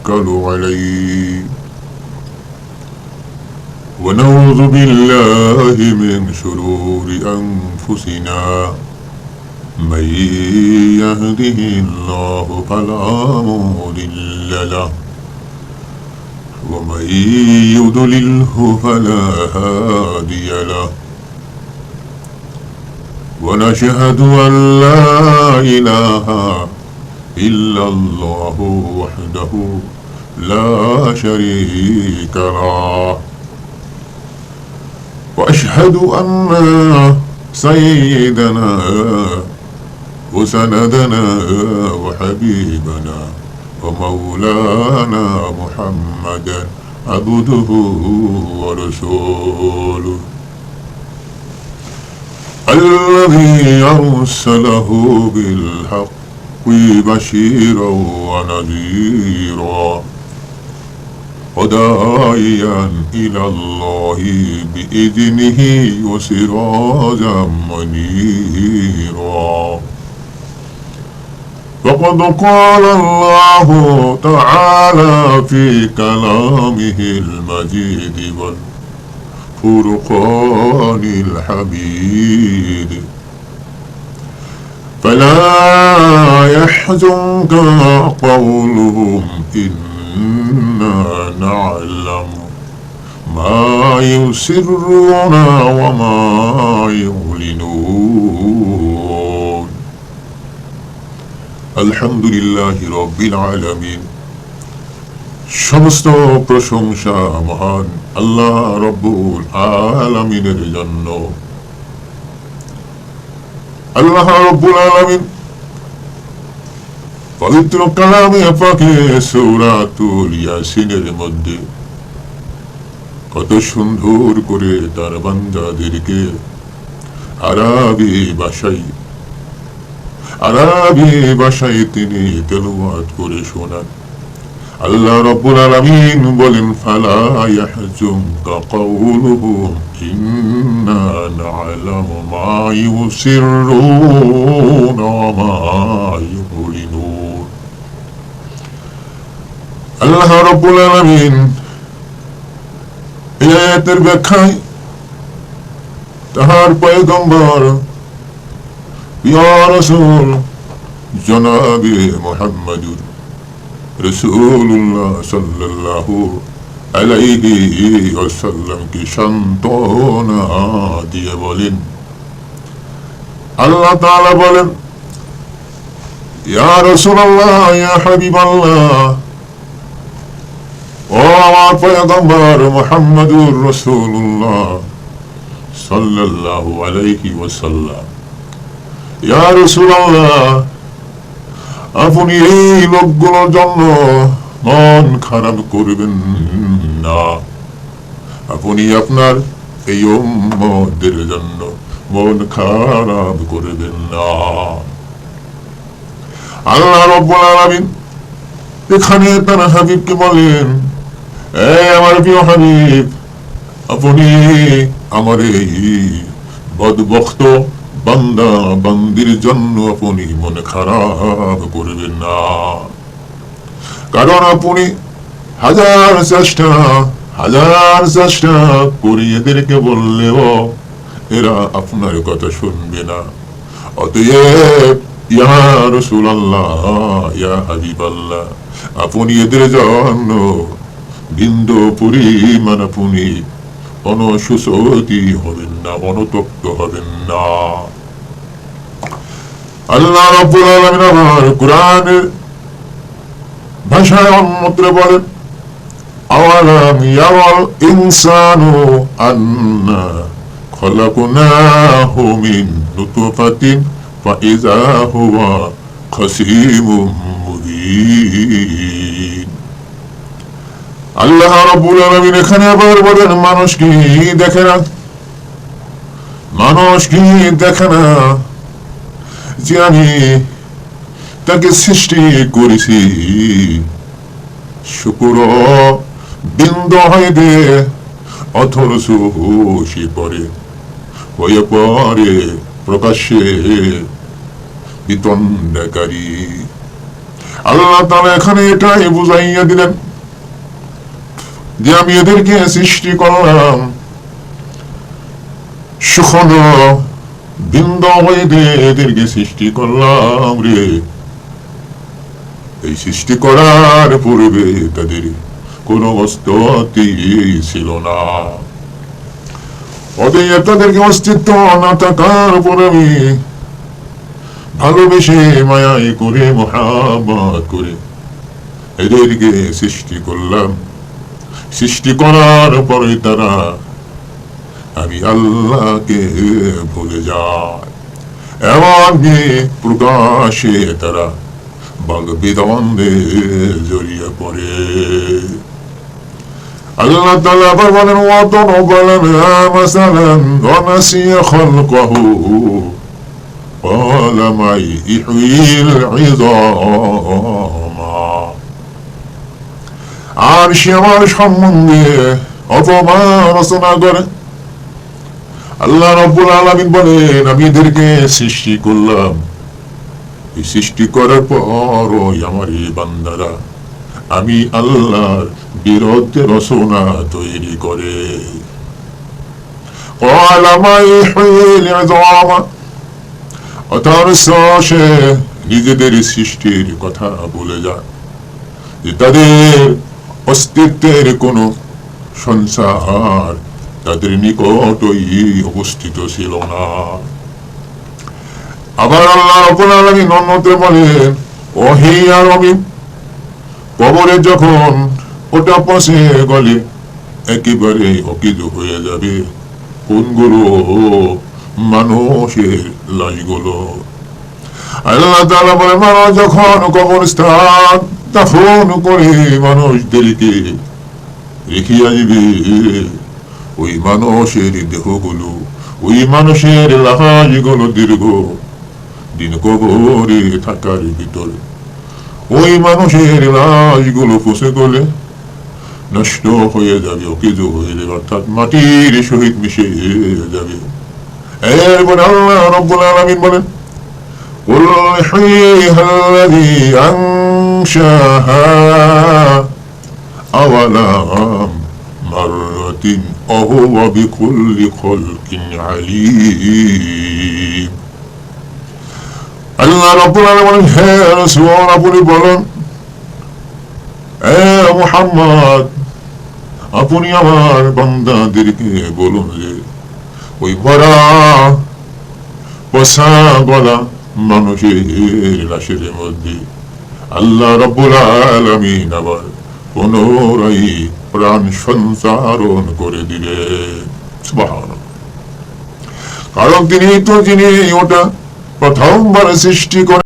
نتوكل عليه ونعوذ بالله من شرور أنفسنا من يهده الله فلا مضل له ومن يضلله فلا هادي له ونشهد أن لا إله إلا الله وحده لا شريك له وأشهد أن سيدنا وسندنا وحبيبنا ومولانا محمدا عبده ورسوله الذي أرسله بالحق بشيرا ونذيرا وداعيا إلى الله بإذنه وسراجا منيرا وقد قال الله تعالى في كلامه المجيد والفرقان الحميد فلا يحزنك قولهم إنا نعلم ما يسرون وما يعلنون الحمد لله رب العالمين সমস্ত প্রশংসা মহান আল্লাহ রব্বুল আলামিনের জন্য। আল্লাহ রব্বুল আলামিন পবিত্র কালামে পাকে সূরাতুল ইয়াসিনের মধ্যে কত সুন্দর করে তার বান্দাদেরকে আরবি ভাষায় তিনি তেলাওয়াত করে শোনান। আল্লাহ রাব্বুল আলামিন বলেন ফালা ইয়াহজুনকা কাউলুহুম ইন্না না'লামু মা ইউসিররুনা ওয়া মা ইউলিনুন। আল্লাহ রাব্বুল আলামিন এই আয়াতের ব্যাখ্যায় তাহার পয়গম্বর ইয়া রাসূল জনাবে মুহাম্মদুর রাসূলুল্লাহ সাল্লাল্লাহু আলাইহি ওয়াসাল্লাম কি সান্ত্বনা দিয়ে বলেন, আল্লাহ তাআলা বলেন ইয়া রাসূলুল্লাহ ইয়া হাবিবাল্লাহ, ও আমার পয়গম্বর মুহাম্মদুর রাসূলুল্লাহ সাল্লাল্লাহু আলাইহি ওয়াসাল্লাম, ইয়া রাসূলুল্লাহ আপনি এই লোকগুলোর জন্য মন খারাপ করবেন না, আপনি আপনার এই উম্মতের জন্য মন খারাপ করবেন না। আল্লাহ রাব্বুল আলামিন এখানে তার হাবিবকে বলেন, আমার প্রিয় হাবিব, আপনি আমার এই বদবখত বান্দা বান্দির জন্য আপনি মনে খারাপ করবেন না, কারণ আপনি হাজার চেষ্টা করে এদেরকে বললেও এরা আপনার কথা শুনবে না। অতএব ইয়া রাসূলুল্লাহ ইয়া হাবিবাল্লাহ, আপনি এদের জন্য বিন্দু পরিমাণ আপনি অনুশোচিত হবেন না, অনুতপ্ত হবেন না। আল্লাহ রাব্বুল আলামিন আমার কুরআনের ভাষায় অন্যত্র বলেন, আওয়ালাম ইয়ারাল ইনসানু আন্না খলাকনাহু মিন নুতফাতিন ফাইযা হুয়া খাসীমুম মুবিন। আল্লাহ রাব্বুল আলামিন এখানে আবার বলেন, মানুষ কি দেখে না যে আমি তাকে সৃষ্টি করেছি শুকর বিন্দু হইতে অথর্ষ সে হয়ে পরে প্রকাশ্যে বিতণ্ডাকারী। আল্লাহ তাআলা এখানে এটাই বুঝাইয়া দিলেন যে আমি এদেরকে সৃষ্টি করলাম সুখন বৃন্দ হইতে এদেরকে সৃষ্টি করলাম রে। এই সৃষ্টি করার পূর্বে তাদের কোন অস্তিত্বই ছিল না। অতএব তাদেরকে অস্তিত্ব না থাকার পর আমি ভালোবেসে মায়াই করে মোহাম্মত করে এদেরকে সৃষ্টি করলাম। সৃষ্টি করার পরে তারা আমি আল্লাহকে ভুলে যায় এবং প্রকাশে তারা বাগ বিদ্বন্দ্বে জড়িয়ে পড়ে। আল্লাহ তাআলা আবার বলেন وَضَرَبَ لَنَا مَثَلًا وَنَسِيَ خَلْقَهُ قَالَ مَنْ يُحْيِي الْعِظَامَ। আর সে আমার সম্বন্ধে অপমাননা করে। আল্লাহ রাব্বুল আলামিন বলেন আমি এদেরকে সৃষ্টি করলাম। এই সৃষ্টি করার পর আমার এই বান্দারা আমি আল্লাহর বিরুদ্ধে রচনা তৈরি করে। সে নিজেদের সৃষ্টির কথা বলে যায় যে তাদের অস্তিত্বের কোন সংসার তাদের নিকটই অবস্থিত ছিল না। আবার আল্লাহ রাব্বুল আলামিন অন্যত্র বলেন ওহে আরবি কবরে যখন ওটা পচে গলে একেবারে অকিজ হয়ে যাবে কোনগুলো মানুষের লাশগুলো। আল্লাহ তাআলা বলে মানুষ যখন কবরস্থান দাফন করে মানুষদেরকে রেখে আসবে ওই মানুষের দেহগুলো ওই মানুষের লাশগুলো দীর্ঘ দিন কবরে থাকার ভিতরে ওই মানুষের লাশগুলো পচে গেলে নষ্ট হয়ে যাবে অকেজ হয়ে যাবে অর্থাৎ মাটির সহিত মিশে যাবে। এরপর আল্লাহ রাব্বুল আলামিন বলেন قُلْ يُحْيِيهَا الَّذِي أَنشَأَهَا أَوَّلَ مَرَّةٍ وَهُوَ بِكُلِّ خَلْقٍ عَلِيمٌ। আল্লাহ রাব্বুল আলামিন বলেন হে রাসূল আপনি বলেন হে মুহাম্মদ আপনি আমার বান্দাদেরকে বলুন যে ওই মরা পচা গলা মানুষের লাশের মধ্যে আল্লাহ রাব্বুল আলামিন আবার পুনরায় প্রাণ সঞ্চারণ করে দিলেন। সুবহানাল্লাহ। কারণ তিনি তো যিনি ওটা প্রথমবার সৃষ্টি করে